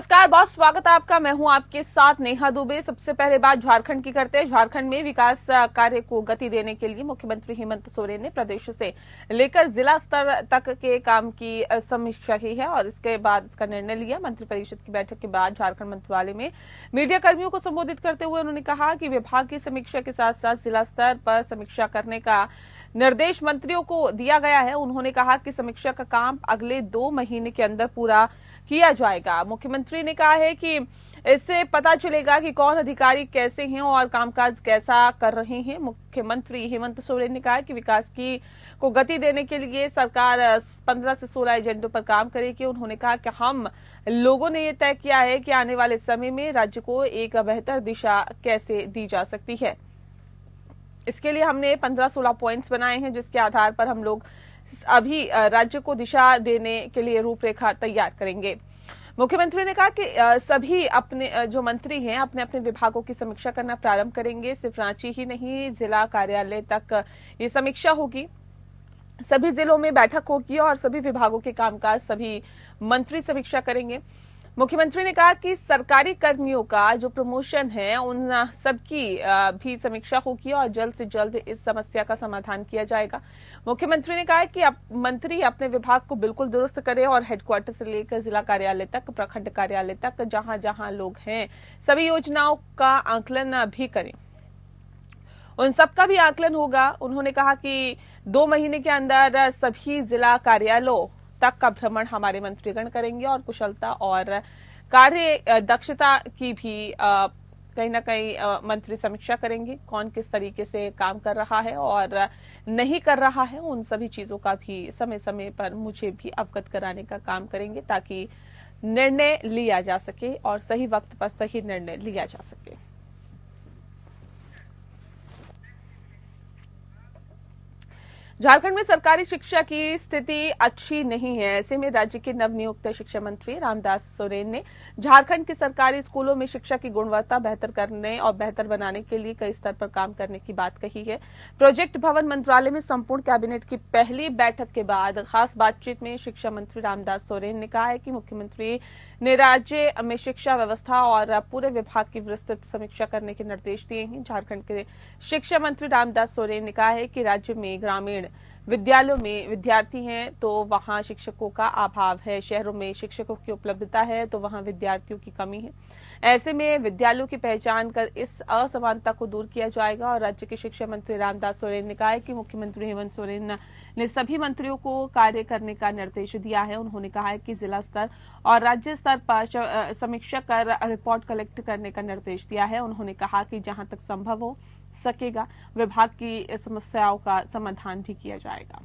नमस्कार बॉस, स्वागत है आपका। मैं हूं आपके साथ नेहा दुबे। सबसे पहले बात झारखंड की करते हैं। झारखंड में विकास कार्य को गति देने के लिए मुख्यमंत्री हेमंत सोरेन ने प्रदेश से लेकर जिला स्तर तक के काम की समीक्षा की है और इसके बाद इसका निर्णय लिया। मंत्रिपरिषद की बैठक के बाद झारखंड मंत्रालय में मीडिया कर्मियों को संबोधित करते हुए उन्होंने कहा कि विभाग की समीक्षा के साथ साथ जिला स्तर पर समीक्षा करने का निर्देश मंत्रियों को दिया गया है। उन्होंने कहा कि समीक्षा का काम अगले 2 महीने के अंदर पूरा किया जाएगा। मुख्यमंत्री ने कहा है कि इससे पता चलेगा कि कौन अधिकारी कैसे हैं और कामकाज कैसा कर रहे हैं। मुख्यमंत्री हेमंत सोरेन ने कहा कि विकास को गति देने के लिए सरकार 15 से 16 एजेंडों पर काम करेगी। उन्होंने कहा कि हम लोगों ने ये तय किया है कि आने वाले समय में राज्य को एक बेहतर दिशा कैसे दी जा सकती है। इसके लिए हमने 15-16 पॉइंट्स बनाए हैं, जिसके आधार पर हम लोग अभी राज्य को दिशा देने के लिए रूपरेखा तैयार करेंगे। मुख्यमंत्री ने कहा कि सभी अपने जो मंत्री हैं अपने अपने विभागों की समीक्षा करना प्रारंभ करेंगे। सिर्फ रांची ही नहीं, जिला कार्यालय तक ये समीक्षा होगी। सभी जिलों में बैठक होगी और सभी विभागों के कामकाज सभी मंत्री समीक्षा करेंगे। मुख्यमंत्री ने कहा कि सरकारी कर्मियों का जो प्रमोशन है उन सबकी भी समीक्षा होगी और जल्द से जल्द इस समस्या का समाधान किया जाएगा। मुख्यमंत्री ने कहा कि मंत्री अपने विभाग को बिल्कुल दुरुस्त करें और हेडक्वार्टर से लेकर जिला कार्यालय तक, प्रखंड कार्यालय तक, जहां जहां लोग हैं सभी योजनाओं का आंकलन भी करें। उन सबका भी आंकलन होगा। उन्होंने कहा कि 2 महीने के अंदर सभी जिला कार्यालयों तक का भ्रमण हमारे मंत्रीगण करेंगे और कुशलता और कार्य दक्षता की भी कहीं ना कहीं मंत्री समीक्षा करेंगे। कौन किस तरीके से काम कर रहा है और नहीं कर रहा है, उन सभी चीजों का भी समय समय पर मुझे भी अवगत कराने का काम करेंगे ताकि निर्णय लिया जा सके और सही वक्त पर सही निर्णय लिया जा सके। झारखंड में सरकारी शिक्षा की स्थिति अच्छी नहीं है। ऐसे में राज्य के नवनियुक्त शिक्षा मंत्री रामदास सोरेन ने झारखंड के सरकारी स्कूलों में शिक्षा की गुणवत्ता बेहतर करने और बेहतर बनाने के लिए कई स्तर पर काम करने की बात कही है। प्रोजेक्ट भवन मंत्रालय में संपूर्ण कैबिनेट की पहली बैठक के बाद खास बातचीत में शिक्षा मंत्री रामदास सोरेन ने कहा है कि मुख्यमंत्री ने राज्य में शिक्षा व्यवस्था और पूरे विभाग की विस्तृत समीक्षा करने के निर्देश दिए हैं। झारखंड के शिक्षा मंत्री रामदास सोरेन ने कहा है कि राज्य में ग्रामीण विद्यालयों में विद्यार्थी हैं तो वहां शिक्षकों का अभाव है, शहरों में शिक्षकों की उपलब्धता है तो वहां विद्यार्थियों की कमी है। ऐसे में विद्यालयों की पहचान कर इस असमानता को दूर किया जाएगा। और राज्य के शिक्षा मंत्री रामदास सोरेन ने कहा है कि मुख्यमंत्री हेमंत सोरेन ने सभी मंत्रियों को कार्य करने का निर्देश दिया है। उन्होंने कहा है कि जिला स्तर और राज्य स्तर पर समीक्षा कर रिपोर्ट कलेक्ट करने का निर्देश दिया है। उन्होंने कहा कि जहां तक संभव हो सकेगा विभाग की समस्याओं का समाधान भी किया जाएगा।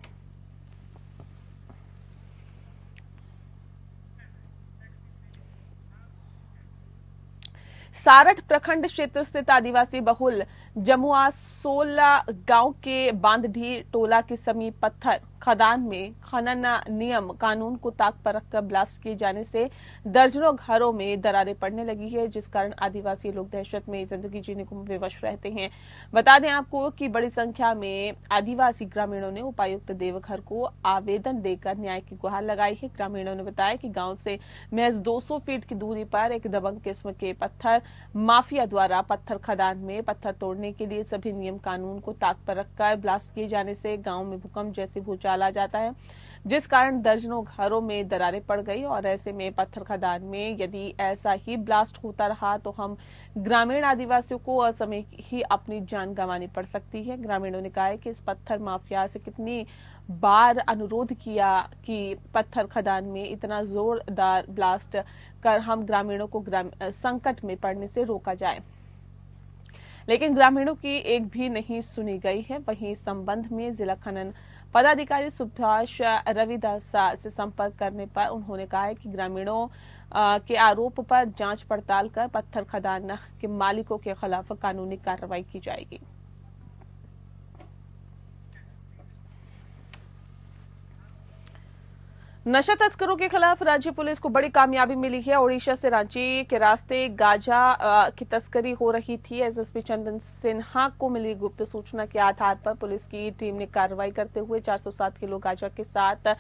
सारठ प्रखंड क्षेत्र स्थित आदिवासी बहुल जमुआ 16 गांव के बांधढी टोला के समीप पत्थर खदान में खनन नियम कानून को ताक पर रखकर ब्लास्ट किए जाने से दर्जनों घरों में दरारें पड़ने लगी है, जिस कारण आदिवासी लोग दहशत में जिंदगी जीने को विवश रहते हैं। बता दें आपको कि बड़ी संख्या में आदिवासी ग्रामीणों ने उपायुक्त देवघर को आवेदन देकर न्याय की गुहार लगाई है। ग्रामीणों ने बताया कि गांव से महज 200 फीट की दूरी पर एक दबंग किस्म के पत्थर माफिया द्वारा पत्थर खदान में पत्थर तोड़ने के लिए सभी नियम कानून को ताक पर रखकर ब्लास्ट किए जाने से गांव में भूकंप जैसे भूचाल आ जाता है, जिस कारण दर्जनों घरों में दरारें पड़ गई। और ऐसे में पत्थर खदान में यदि ऐसा ही ब्लास्ट होता रहा तो हम ग्रामीण आदिवासियों को असमय ही अपनी जान गंवानी पड़ सकती है। ग्रामीणों ने कहा है कि इस पत्थर माफिया से कितनी बार अनुरोध किया कि पत्थर खदान में इतना जोरदार ब्लास्ट कर हम ग्रामीणों को संकट में पड़ने से रोका जाए, लेकिन ग्रामीणों की एक भी नहीं सुनी गई है। वहीं इस संबंध में जिला खनन पदाधिकारी सुभाष रविदास से संपर्क करने पर उन्होंने कहा है कि ग्रामीणों के आरोप पर जांच पड़ताल कर पत्थर खदान के मालिकों के खिलाफ कानूनी कार्रवाई की जाएगी। नशा तस्करों के खिलाफ रांची पुलिस को बड़ी कामयाबी मिली है। ओडिशा से रांची के रास्ते गांजा की तस्करी हो रही थी। एसएसपी चंदन सिन्हा को मिली गुप्त सूचना के आधार पर पुलिस की टीम ने कार्रवाई करते हुए 407 किलो गांजा के साथ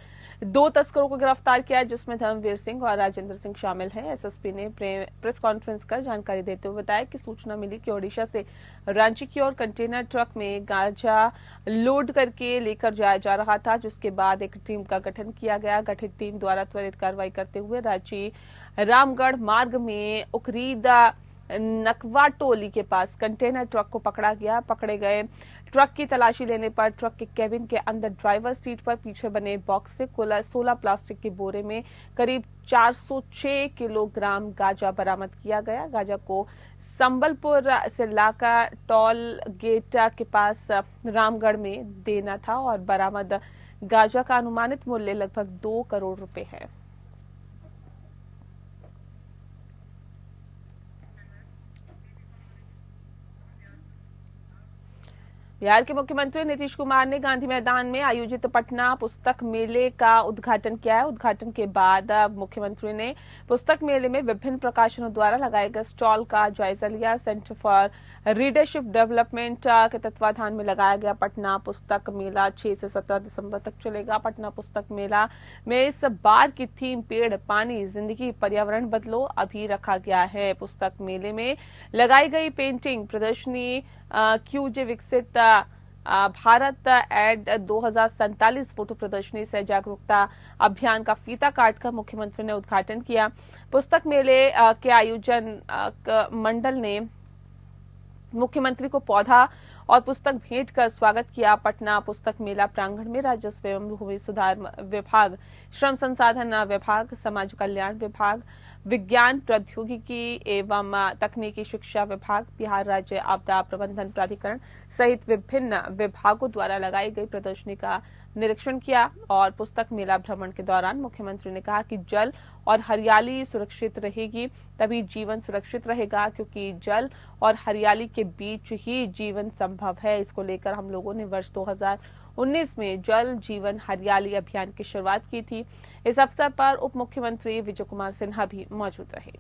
2 तस्करों को गिरफ्तार किया, जिसमें धर्मवीर सिंह और राजेंद्र सिंह शामिल हैं। एसएसपी ने प्रेस कॉन्फ्रेंस कर जानकारी देते हुए बताया कि सूचना मिली कि ओडिशा से रांची की ओर कंटेनर ट्रक में गांजा लोड करके लेकर जाया जा रहा था, जिसके बाद एक टीम का गठन किया गया। गठित टीम द्वारा त्वरित कार्रवाई करते हुए रांची रामगढ़ मार्ग में उकरीदा नकवाटोली के पास कंटेनर ट्रक को पकड़ा गया। पकड़े गए ट्रक की तलाशी लेने पर ट्रक के केबिन के अंदर ड्राइवर सीट पर पीछे बने बॉक्स से कुल 16 प्लास्टिक के बोरे में करीब 406 किलोग्राम गांजा बरामद किया गया। गांजा को संबलपुर से लाकर टोल गेट के पास रामगढ़ में देना था और बरामद गांजा का अनुमानित मूल्य लगभग 2 करोड़ रुपए है। बिहार के मुख्यमंत्री नीतीश कुमार ने गांधी मैदान में आयोजित पटना पुस्तक मेले का उद्घाटन किया है। उद्घाटन के बाद मुख्यमंत्री ने पुस्तक मेले में विभिन्न प्रकाशनों द्वारा लगाए गए स्टॉल का जायजा लिया। सेंटर फॉर रीडरशिप डेवलपमेंट के तत्वाधान में लगाया गया पटना पुस्तक मेला 6 से 17 दिसंबर तक चलेगा। पटना पुस्तक मेला में इस बार की थीम पेड़, पानी, जिंदगी, पर्यावरण बदलो अभी रखा गया है। पुस्तक मेले में लगाई गई पेंटिंग प्रदर्शनी क्यूजे विकसित भारत एड 2047 फोटो प्रदर्शनी से जागरूकता अभियान का फीता काटकर मुख्यमंत्री ने उद्घाटन किया। पुस्तक मेले के आयोजन मंडल ने मुख्यमंत्री को पौधा और पुस्तक भेंट कर स्वागत किया। पटना पुस्तक मेला प्रांगण में राजस्व एवं भूमि सुधार विभाग, श्रम संसाधन विभाग, समाज कल्याण विभाग, विज्ञान प्रौद्योगिकी एवं तकनीकी शिक्षा विभाग, बिहार राज्य आपदा प्रबंधन प्राधिकरण सहित विभिन्न विभागों द्वारा लगाई गई प्रदर्शनी का निरीक्षण किया। और पुस्तक मेला भ्रमण के दौरान मुख्यमंत्री ने कहा कि जल और हरियाली सुरक्षित रहेगी तभी जीवन सुरक्षित रहेगा, क्योंकि जल और हरियाली के बीच ही जीवन संभव है। इसको लेकर हम लोगों ने वर्ष 2019 में जल जीवन हरियाली अभियान की शुरुआत की थी। इस अवसर पर उप मुख्यमंत्री विजय कुमार सिन्हा भी मौजूद रहे।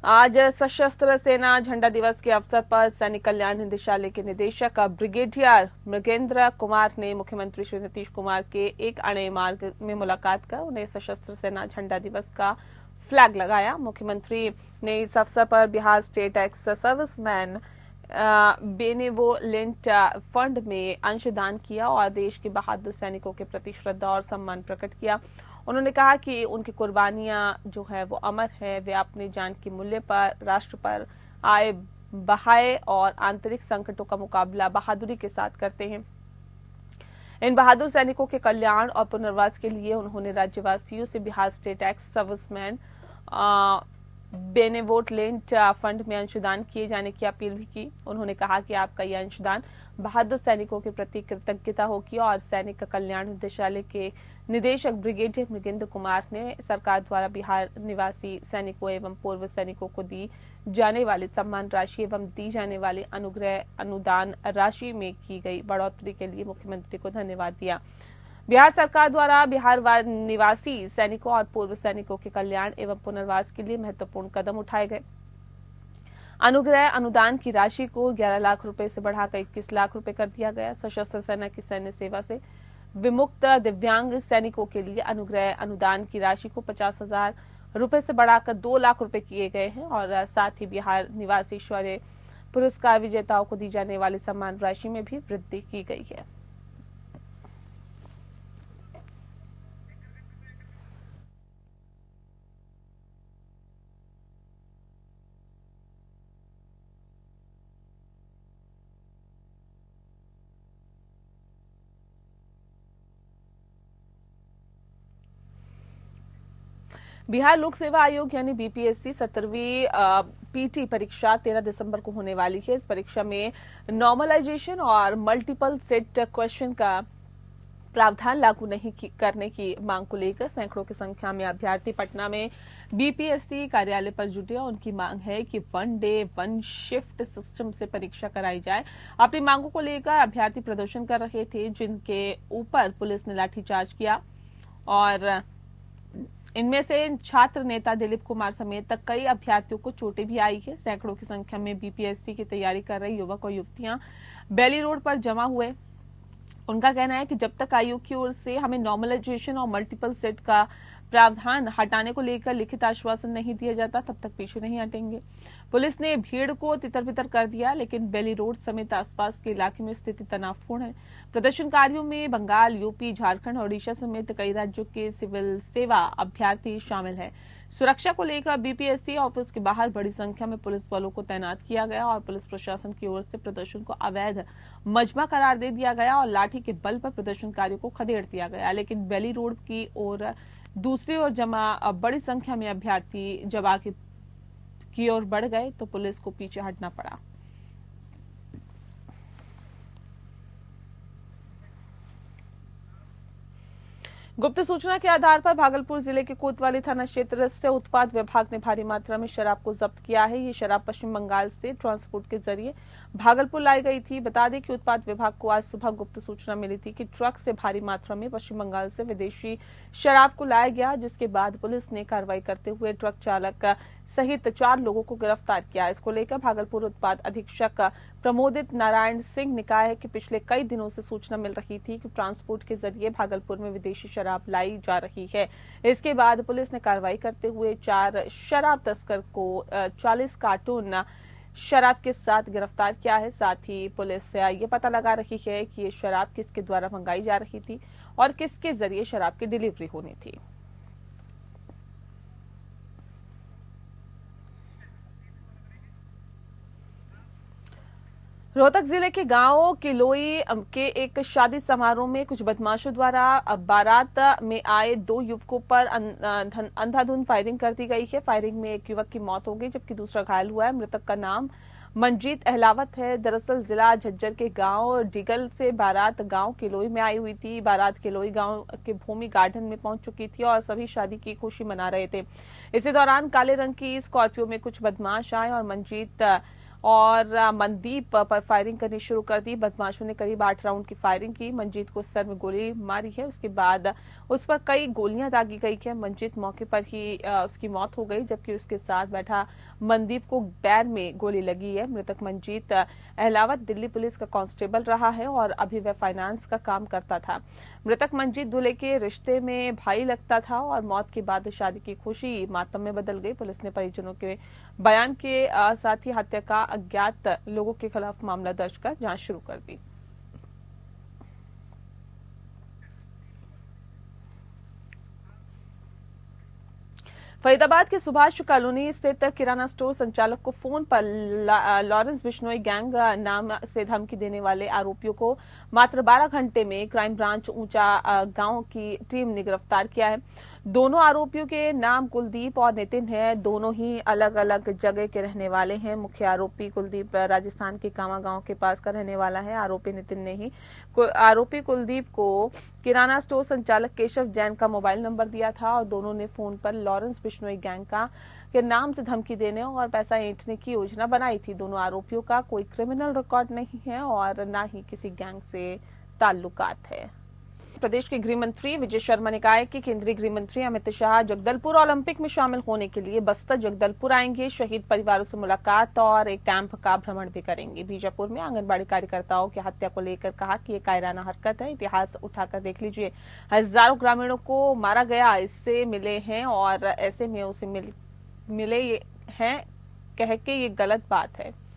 आज सशस्त्र सेना झंडा दिवस के अवसर पर सैनिक कल्याण निदेशालय के निदेशक ब्रिगेडियर मृगेंद्र कुमार ने मुख्यमंत्री श्री नीतीश कुमार के एक अणे मार्ग में मुलाकात कर उन्हें सशस्त्र सेना झंडा दिवस का फ्लैग लगाया। मुख्यमंत्री ने इस अवसर पर Bihar state ex serviceman benevolent fund में अंशदान किया और देश के बहादुर सैनिकों के प्रति श्रद्धा और सम्मान प्रकट किया। उन्होंने कहा कि उनकी कुर्बानियां जो है वो अमर है। वे अपनी जान के मूल्य पर राष्ट्र पर आए बहाए और आंतरिक संकटों का मुकाबला बहादुरी के साथ करते हैं। इन बहादुर सैनिकों के कल्याण और पुनर्वास के लिए उन्होंने राज्यवासियों से Bihar state ex serviceman benevolent fund में अंशदान किए जाने की अपील भी की। उन्होंने कहा कि आपका यह अंशदान बहादुर सैनिकों के प्रति कृतज्ञता होगी और सैनिक कल्याण निदेशालय के निदेशक ब्रिगेडियर मृगेंद्र कुमार ने सरकार द्वारा बिहार निवासी सैनिकों एवं पूर्व सैनिकों को दी जाने वाली सम्मान राशि एवं दी जाने वाली अनुग्रह अनुदान राशि में की गई बढ़ोतरी के लिए मुख्यमंत्री को धन्यवाद दिया। बिहार सरकार द्वारा बिहार निवासी सैनिकों और पूर्व सैनिकों के कल्याण एवं पुनर्वास के लिए महत्वपूर्ण कदम उठाए गए। अनुग्रह अनुदान की राशि को 11 लाख रुपए से बढ़ाकर 21 लाख रुपए कर दिया गया। सशस्त्र सेना की सैन्य सेवा से विमुक्त दिव्यांग सैनिकों के लिए अनुग्रह अनुदान की राशि को 50,000 रुपए से बढ़ाकर 2 लाख रुपए किए गए हैं और साथ ही बिहार निवासी शौर्य पुरस्कार विजेताओं को दी जाने वाली सम्मान राशि में भी वृद्धि की गई है। बिहार लोक सेवा आयोग यानी बीपीएससी 17वीं पीटी परीक्षा 13 दिसंबर को होने वाली है। इस परीक्षा में नॉर्मलाइजेशन और मल्टीपल सेट क्वेश्चन का प्रावधान लागू नहीं करने की मांग को लेकर सैकड़ों की संख्या में अभ्यर्थी पटना में बीपीएससी कार्यालय पर जुटे और उनकी मांग है कि 1 डे 1 शिफ्ट सिस्टम से परीक्षा कराई जाए। अपनी मांगों को लेकर अभ्यर्थी प्रदर्शन कर रहे थे, जिनके ऊपर पुलिस ने लाठीचार्ज किया और इनमें से छात्र नेता दिलीप कुमार समेत कई अभ्यर्थियों को चोटें भी आई है। सैकड़ों की संख्या में बीपीएससी की तैयारी कर रहे युवक और युवतियां बेली रोड पर जमा हुए। उनका कहना है कि जब तक आयोग की ओर से हमें नॉर्मलाइजेशन और मल्टीपल सेट का प्रावधान हटाने को लेकर लिखित आश्वासन नहीं दिया जाता, तब तक पीछे नहीं हटेंगे। पुलिस ने भीड़ को तितर-बितर कर दिया, लेकिन बेली रोड समेत आसपास के इलाके में स्थिति तनावपूर्ण है। प्रदर्शनकारियों में बंगाल, यूपी, झारखंड और ओडिशा समेत कई राज्यों के सिविल सेवा अभ्यर्थी शामिल है। सुरक्षा को लेकर बीपीएससी ऑफिस के बाहर बड़ी संख्या में पुलिस बलों को तैनात किया गया और पुलिस प्रशासन की ओर से प्रदर्शन को अवैध मजमा करार दे दिया गया और लाठी के बल पर प्रदर्शनकारियों को खदेड़ दिया गया। लेकिन बेली रोड की ओर दूसरी ओर जमा बड़ी संख्या में अभ्यर्थी जब आगे की ओर बढ़ गए तो पुलिस को पीछे हटना पड़ा। गुप्त सूचना के आधार पर भागलपुर जिले के कोतवाली थाना क्षेत्र से उत्पाद विभाग ने भारी मात्रा में शराब को जब्त किया है। ये शराब पश्चिम बंगाल से ट्रांसपोर्ट के जरिए भागलपुर लाई गई थी। बता दें कि उत्पाद विभाग को आज सुबह गुप्त सूचना मिली थी कि ट्रक से भारी मात्रा में पश्चिम बंगाल से विदेशी शराब को लाया गया, जिसके बाद पुलिस ने कार्रवाई करते हुए ट्रक चालक सहित 4 लोगों को गिरफ्तार किया। इसको लेकर भागलपुर उत्पाद अधीक्षक प्रमोदित नारायण सिंह ने कहा है कि पिछले कई दिनों से सूचना मिल रही थी कि ट्रांसपोर्ट के जरिए भागलपुर में विदेशी शराब लाई जा रही है। इसके बाद पुलिस ने कार्रवाई करते हुए 4 शराब तस्कर को 40 कार्टून शराब के साथ गिरफ्तार किया है। साथ ही पुलिस ये पता लगा रही है कि ये शराब किसके द्वारा मंगाई जा रही थी और किसके जरिए शराब की डिलीवरी होनी थी। रोहतक जिले के गांव किलोई के एक शादी समारोह में कुछ बदमाशों द्वारा बारात में आए 2 युवकों पर अंधाधुंध फायरिंग कर दी गई है। फायरिंग में एक युवक की मौत हो गई जबकि दूसरा घायल हुआ है। मृतक का नाम मंजीत अहलावत है। दरअसल जिला झज्जर के गांव डिगल से बारात गांव किलोई में आई हुई थी। बारात किलोई गांव के भूमि गार्डन में पहुंच चुकी थी और सभी शादी की खुशी मना रहे थे। इसी दौरान काले रंग की स्कॉर्पियो में कुछ बदमाश आए और मंजीत और मनदीप पर फायरिंग करनी शुरू कर दी। बदमाशों ने करीब 8 राउंड की फायरिंग की। मंजीत को सर में गोली मारी है। उसके बाद उस पर कई गोलियां दागी गई है। मंजीत मौके पर ही उसकी मौत हो गई, जबकि उसके साथ बैठा मनदीप को पैर में गोली लगी है। मृतक मंजीत अहलावत दिल्ली पुलिस का कांस्टेबल रहा है और अभी वह फाइनेंस का काम करता था। मृतक मंजीत दूल्हे के रिश्ते में भाई लगता था और मौत के बाद शादी की खुशी मातम में बदल गई। पुलिस ने परिजनों के बयान के साथ ही हत्या का अज्ञात लोगों के खिलाफ मामला दर्ज कर जांच शुरू कर दी। फरीदाबाद के सुभाष कॉलोनी स्थित किराना स्टोर संचालक को फोन पर लॉरेंस बिश्नोई गैंग नाम से धमकी देने वाले आरोपियों को मात्र 12 घंटे में क्राइम ब्रांच ऊंचा गांव की टीम ने गिरफ्तार किया है। दोनों आरोपियों के नाम कुलदीप और नितिन है। दोनों ही अलग अलग जगह के रहने वाले हैं। मुख्य आरोपी कुलदीप राजस्थान के कामा गांव के पास का रहने वाला है। आरोपी कुलदीप को किराना स्टोर संचालक केशव जैन का मोबाइल नंबर दिया था और दोनों ने फोन पर लॉरेंस बिश्नोई गैंग के नाम से धमकी देने और पैसा ऐंठने की योजना बनाई थी। दोनों आरोपियों का कोई क्रिमिनल रिकॉर्ड नहीं है और न ही किसी गैंग से ताल्लुकात है। प्रदेश के गृह मंत्री विजय शर्मा ने कहा है कि केंद्रीय गृह मंत्री अमित शाह जगदलपुर ओलंपिक में शामिल होने के लिए बस्तर जगदलपुर आएंगे। शहीद परिवारों से मुलाकात और एक कैंप का भ्रमण भी करेंगे। बीजापुर में आंगनबाड़ी कार्यकर्ताओं की हत्या को लेकर कहा कि ये कायराना हरकत है। इतिहास उठाकर देख लीजिए, हजारों ग्रामीणों को मारा गया, इससे मिले हैं और ऐसे में उसे मिले हैं कह के ये गलत बात है।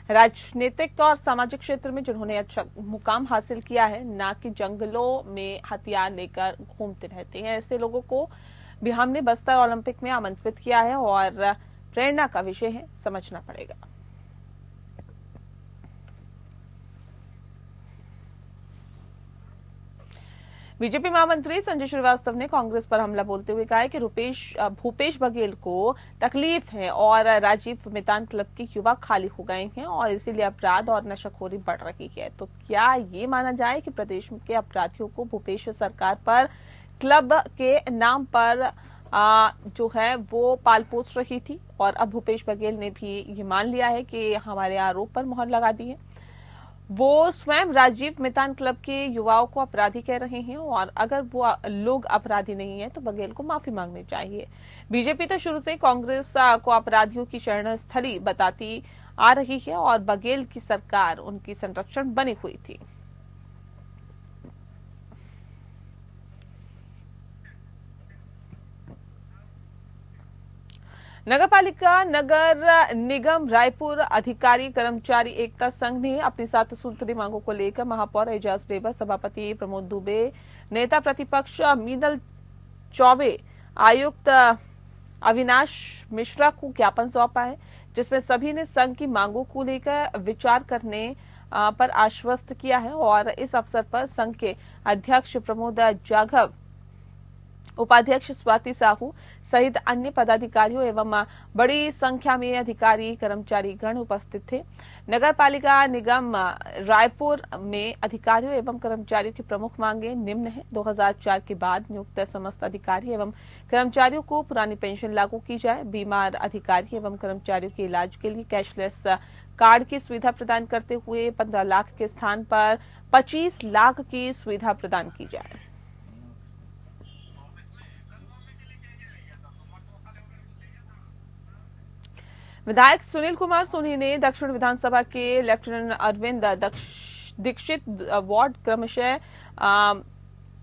राजनीतिक और सामाजिक क्षेत्र में जिन्होंने अच्छा मुकाम हासिल किया है, ना कि जंगलों में हथियार लेकर घूमते रहते हैं, ऐसे लोगों को भी हमने बस्तर ओलंपिक में आमंत्रित किया है और प्रेरणा का विषय है, समझना पड़ेगा। बीजेपी महामंत्री संजय श्रीवास्तव ने कांग्रेस पर हमला बोलते हुए कहा है कि भूपेश बघेल को तकलीफ है और राजीव मितान क्लब के युवा खाली हो गए हैं और इसीलिए अपराध और नशाखोरी बढ़ रही है। तो क्या ये माना जाए कि प्रदेश के अपराधियों को भूपेश सरकार पर क्लब के नाम पर जो है वो पाल पोस रही थी और अब भूपेश बघेल ने भी ये मान लिया है कि हमारे आरोप पर मुहर लगा दी है। वो स्वयं राजीव मितान क्लब के युवाओं को अपराधी कह रहे हैं और अगर वो लोग अपराधी नहीं है तो बघेल को माफी मांगनी चाहिए। बीजेपी तो शुरू से कांग्रेस को अपराधियों की शरण स्थली बताती आ रही है और बघेल की सरकार उनकी संरक्षण बनी हुई थी। नगरपालिका नगर निगम रायपुर अधिकारी कर्मचारी एकता संघ ने अपनी 7 सूत्री मांगों को लेकर महापौर एजाज डेबर, सभापति प्रमोद दुबे, नेता प्रतिपक्ष मीनल चौबे, आयुक्त अविनाश मिश्रा को ज्ञापन सौंपा है, जिसमें सभी ने संघ की मांगों को लेकर विचार करने पर आश्वस्त किया है और इस अवसर पर संघ के अध्यक्ष प्रमोद जाघव, उपाध्यक्ष स्वाति साहू सहित अन्य पदाधिकारियों एवं बड़ी संख्या में अधिकारी कर्मचारी गण उपस्थित थे। नगर पालिका निगम रायपुर में अधिकारियों एवं कर्मचारियों की प्रमुख मांगे निम्न है। 2004 के बाद नियुक्त समस्त अधिकारी एवं कर्मचारियों को पुरानी पेंशन लागू की जाए। बीमार अधिकारी एवं कर्मचारियों के इलाज के लिए कैशलेस कार्ड की सुविधा प्रदान करते हुए 15 लाख के स्थान पर 25 लाख की सुविधा प्रदान की जाए। विधायक सुनील कुमार सोनी ने दक्षिण विधानसभा के लेफ्टिनेंट अरविंद दीक्षित वार्ड क्रमशः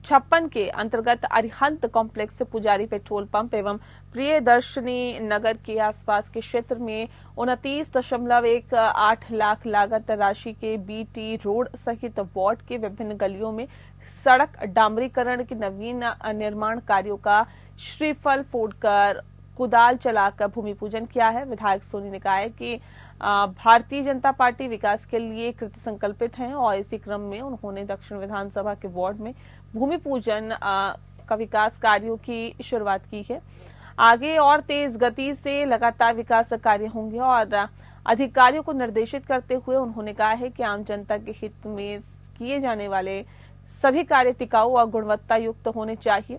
56 के अंतर्गत अरिहंत कॉम्प्लेक्स से पुजारी पेट्रोल पंप एवं प्रियदर्शनी नगर के आसपास के क्षेत्र में 29.18 लाख लागत राशि के बीटी रोड सहित वार्ड के विभिन्न गलियों में सड़क डामरीकरण के नवीन निर्माण कार्यों का श्रीफल फोड़कर कुदाल चलाकर भूमि पूजन किया है। विधायक सोनी ने कहा है कि भारतीय जनता पार्टी विकास के लिए कृत संकल्पित है और इसी क्रम में उन्होंने दक्षिण विधानसभा के वार्ड में भूमि पूजन का विकास कार्यों की शुरुआत की है। आगे और तेज गति से लगातार विकास कार्य होंगे और अधिकारियों को निर्देशित करते हुए उन्होंने कहा है कि आम जनता के हित में किए जाने वाले सभी कार्य टिकाऊ और गुणवत्ता युक्त होने चाहिए।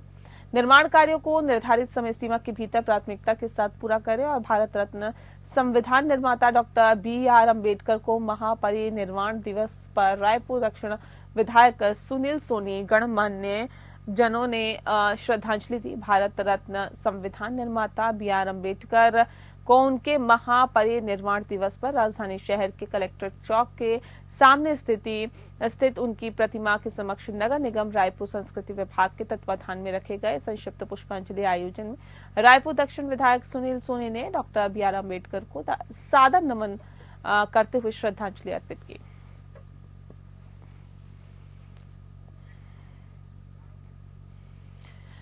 निर्माण कार्यों को निर्धारित समय सीमा के भीतर प्राथमिकता के साथ पूरा करें और भारत रत्न संविधान निर्माता डॉक्टर BR अम्बेडकर को महापरिनिर्वाण दिवस पर रायपुर दक्षिण विधायक सुनील सोनी गणमान्य जनों ने श्रद्धांजलि दी। भारत रत्न संविधान निर्माता BR अम्बेडकर को उनके महापरिनिर्वाण दिवस पर राजधानी शहर के कलेक्ट्रेट चौक के सामने स्थित उनकी प्रतिमा के समक्ष नगर निगम रायपुर संस्कृति विभाग के तत्वाधान में रखे गए संक्षिप्त पुष्पांजलि आयोजन में रायपुर दक्षिण विधायक सुनील सोनी ने डॉक्टर BR अम्बेडकर को सादर नमन करते हुए श्रद्धांजलि अर्पित की।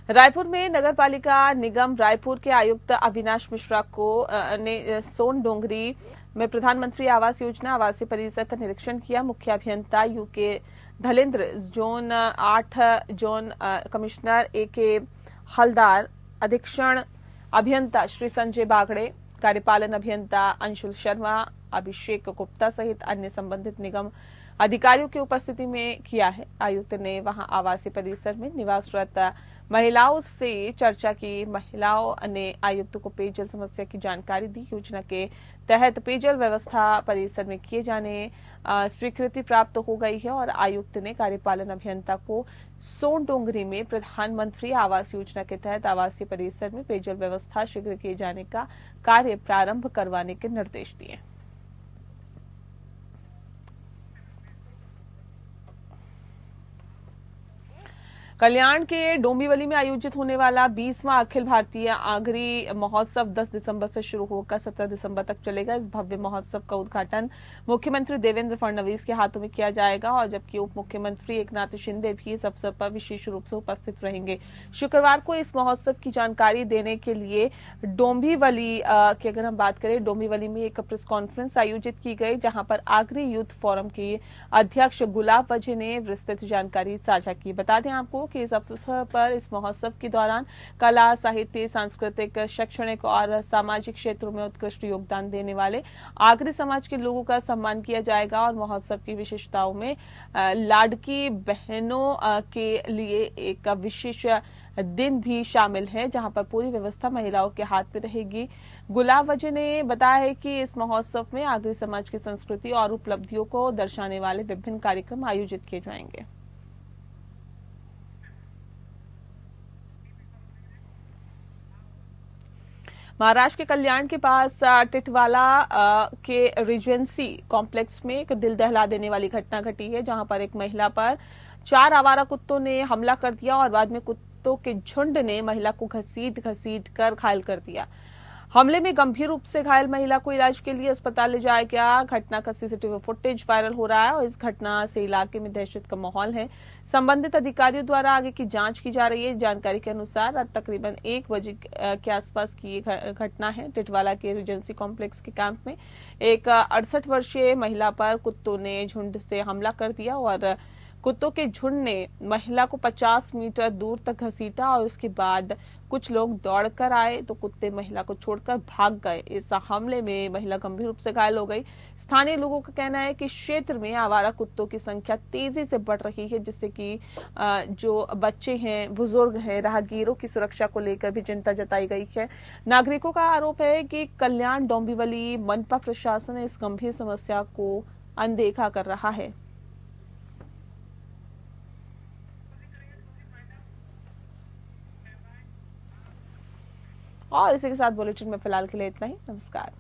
रायपुर में नगरपालिका निगम रायपुर के आयुक्त अविनाश मिश्रा को ने सोन डोंगरी में प्रधानमंत्री आवास योजना आवासीय परिसर का निरीक्षण किया। मुख्य अभियंता UK Dhalendra, zone 8 zone commissioner AK Haldar, अधीक्षण अभियंता श्री संजय बागड़े, कार्यपालन अभियंता अंशुल शर्मा, अभिषेक गुप्ता सहित अन्य संबंधित निगम अधिकारियों की उपस्थिति में किया है। आयुक्त ने वहां आवासीय परिसर में निवासरत महिलाओं से चर्चा की। महिलाओं ने आयुक्त को पेयजल समस्या की जानकारी दी। योजना के तहत पेयजल व्यवस्था परिसर में किए जाने स्वीकृति प्राप्त हो गई है और आयुक्त ने कार्यपालन अभियंता को सोन डोंगरी में प्रधानमंत्री आवास योजना के तहत आवासीय परिसर में पेयजल व्यवस्था शीघ्र किए जाने का कार्य प्रारंभ करवाने के निर्देश दिए। कल्याण के डोंबिवली में आयोजित होने वाला 20वां अखिल भारतीय आगरी महोत्सव 10 दिसंबर से शुरू होकर 17 दिसंबर तक चलेगा। इस भव्य महोत्सव का उद्घाटन मुख्यमंत्री देवेंद्र फडणवीस के हाथों में किया जाएगा और जबकि उप मुख्यमंत्री एकनाथ शिंदे भी इस अवसर पर विशेष रूप से उपस्थित रहेंगे। शुक्रवार को इस महोत्सव की जानकारी देने के लिए डोंबिवली की अगर हम बात करें, डोंबिवली में एक प्रेस कॉन्फ्रेंस आयोजित की गई जहां पर आगरी यूथ फोरम के अध्यक्ष गुलाब वजह ने विस्तृत जानकारी साझा की। बता दें आपको कि इस अवसर पर इस महोत्सव के दौरान कला, साहित्य, सांस्कृतिक, शैक्षणिक और सामाजिक क्षेत्रों में उत्कृष्ट योगदान देने वाले आगरी समाज के लोगों का सम्मान किया जाएगा और महोत्सव की विशेषताओं में लाड़की बहनों के लिए एक विशेष दिन भी शामिल है, जहां पर पूरी व्यवस्था महिलाओं के हाथ में रहेगी। गुलाब वजह ने बताया है कि इस महोत्सव में आगरी समाज की संस्कृति और उपलब्धियों को दर्शाने वाले विभिन्न कार्यक्रम आयोजित किए जाएंगे। महाराष्ट्र के कल्याण के पास टिटवाला के रिजेंसी कॉम्प्लेक्स में एक दिल दहला देने वाली घटना घटी है, जहां पर एक महिला पर 4 आवारा कुत्तों ने हमला कर दिया और बाद में कुत्तों के झुंड ने महिला को घसीट कर घायल कर दिया। हमले में गंभीर रूप से घायल महिला को इलाज के लिए अस्पताल ले जाया गया। घटना का सीसीटीवी फुटेज वायरल हो रहा है और इस घटना से इलाके में दहशत का माहौल है। संबंधित अधिकारियों द्वारा आगे की जांच की जा रही है। जानकारी के अनुसार आज तकरीबन 1 बजे के आसपास की ये घटना है। टिटवाला के रिजेंसी कॉम्प्लेक्स के कैंप में एक 68 वर्षीय महिला पर कुत्तों ने झुंड से हमला कर दिया और कुत्तों के झुंड ने महिला को 50 मीटर दूर तक घसीटा और उसके बाद कुछ लोग दौड़कर आए तो कुत्ते महिला को छोड़कर भाग गए। इस हमले में महिला गंभीर रूप से घायल हो गई। स्थानीय लोगों का कहना है कि क्षेत्र में आवारा कुत्तों की संख्या तेजी से बढ़ रही है, जिससे कि जो बच्चे हैं, बुजुर्ग हैं, राहगीरों की सुरक्षा को लेकर भी चिंता जताई गई है। नागरिकों का आरोप है कि कल्याण, डोंबिवली, मनपा प्रशासन इस गंभीर समस्या को अनदेखा कर रहा है। और इसी के साथ बुलेटिन में फिलहाल के लिए इतना ही। नमस्कार।